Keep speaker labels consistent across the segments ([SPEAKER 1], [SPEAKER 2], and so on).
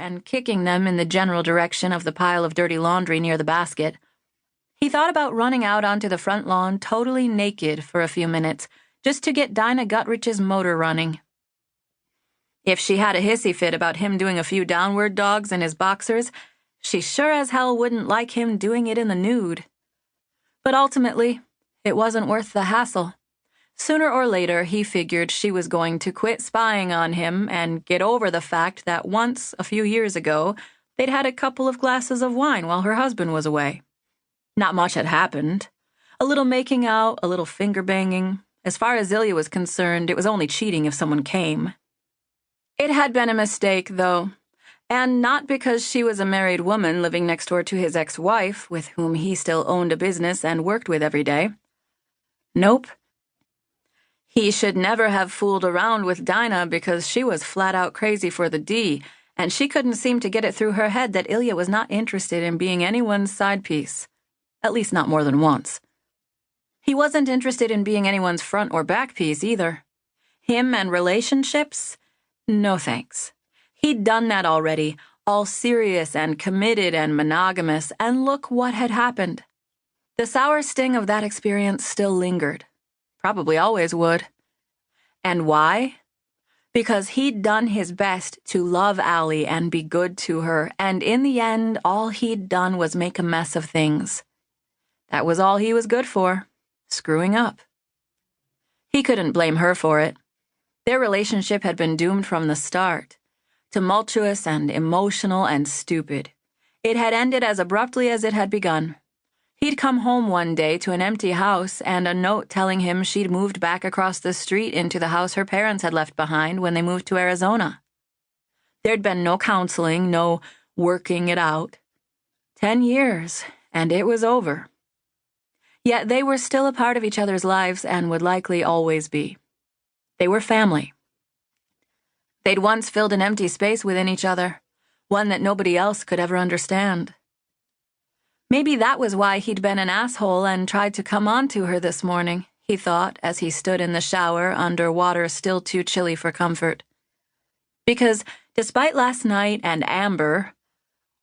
[SPEAKER 1] and kicking them in the general direction of the pile of dirty laundry near the basket. He thought about running out onto the front lawn totally naked for a few minutes, just to get Dinah Guttrich's motor running. If she had a hissy fit about him doing a few downward dogs in his boxers, she sure as hell wouldn't like him doing it in the nude. But ultimately, it wasn't worth the hassle. Sooner or later, he figured she was going to quit spying on him and get over the fact that once, a few years ago, they'd had a couple of glasses of wine while her husband was away. Not much had happened. A little making out, a little finger-banging. As far as Ilya was concerned, it was only cheating if someone came. It had been a mistake, though, and not because she was a married woman living next door to his ex-wife, with whom he still owned a business and worked with every day. Nope. He should never have fooled around with Dinah because she was flat-out crazy for the D, and she couldn't seem to get it through her head that Ilya was not interested in being anyone's side piece. At least not more than once. He wasn't interested in being anyone's front or back piece either. Him and relationships? No thanks. He'd done that already, all serious and committed and monogamous, and look what had happened. The sour sting of that experience still lingered. Probably always would. And why? Because he'd done his best to love Allie and be good to her, and in the end, all he'd done was make a mess of things. That was all he was good for, screwing up. He couldn't blame her for it. Their relationship had been doomed from the start. Tumultuous and emotional and stupid. It had ended as abruptly as it had begun. He'd come home one day to an empty house and a note telling him she'd moved back across the street into the house her parents had left behind when they moved to Arizona. There'd been no counseling, no working it out. 10 years, and it was over. Yet they were still a part of each other's lives and would likely always be. They were family. They'd once filled an empty space within each other, one that nobody else could ever understand. Maybe that was why he'd been an asshole and tried to come on to her this morning, he thought as he stood in the shower under water still too chilly for comfort. Because despite last night and Amber,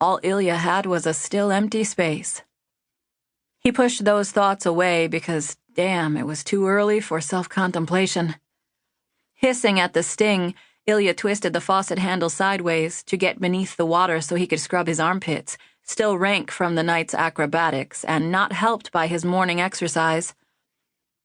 [SPEAKER 1] all Ilya had was a still empty space. He pushed those thoughts away because, damn, it was too early for self-contemplation. Hissing at the sting, Ilya twisted the faucet handle sideways to get beneath the water so he could scrub his armpits, still rank from the night's acrobatics and not helped by his morning exercise.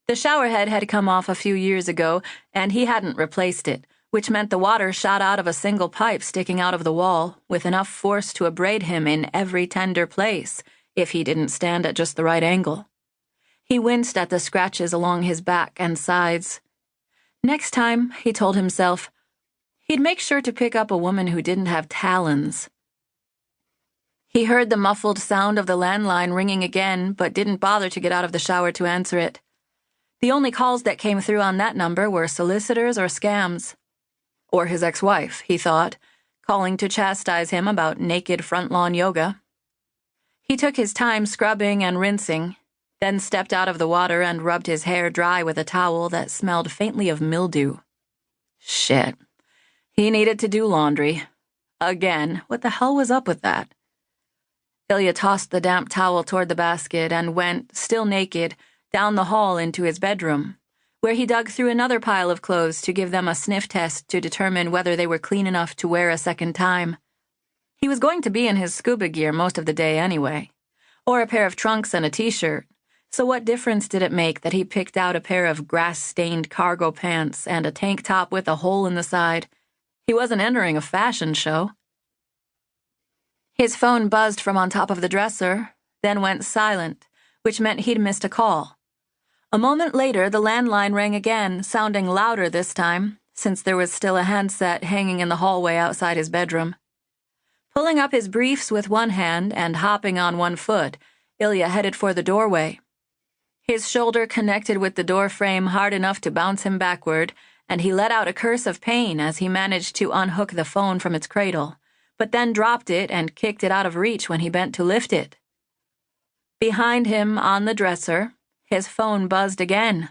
[SPEAKER 1] The showerhead had come off a few years ago, and he hadn't replaced it, which meant the water shot out of a single pipe sticking out of the wall, with enough force to abrade him in every tender place, if he didn't stand at just the right angle. He winced at the scratches along his back and sides. Next time, he told himself, he'd make sure to pick up a woman who didn't have talons. He heard the muffled sound of the landline ringing again, but didn't bother to get out of the shower to answer it. The only calls that came through on that number were solicitors or scams. Or his ex-wife, he thought, calling to chastise him about naked front-lawn yoga. He took his time scrubbing and rinsing, then stepped out of the water and rubbed his hair dry with a towel that smelled faintly of mildew. Shit. He needed to do laundry. Again, what the hell was up with that? Ilya tossed the damp towel toward the basket and went, still naked, down the hall into his bedroom, where he dug through another pile of clothes to give them a sniff test to determine whether they were clean enough to wear a second time. He was going to be in his scuba gear most of the day anyway, or a pair of trunks and a t-shirt, so what difference did it make that he picked out a pair of grass-stained cargo pants and a tank top with a hole in the side? He wasn't entering a fashion show. His phone buzzed from on top of the dresser, then went silent, which meant he'd missed a call. A moment later, the landline rang again, sounding louder this time, since there was still a handset hanging in the hallway outside his bedroom. Pulling up his briefs with one hand and hopping on one foot, Ilya headed for the doorway. His shoulder connected with the door frame hard enough to bounce him backward, and he let out a curse of pain as he managed to unhook the phone from its cradle, but then dropped it and kicked it out of reach when he bent to lift it. Behind him, on the dresser, his phone buzzed again.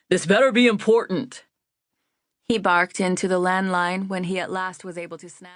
[SPEAKER 1] "This better be important," he barked into the landline when he at last was able to snag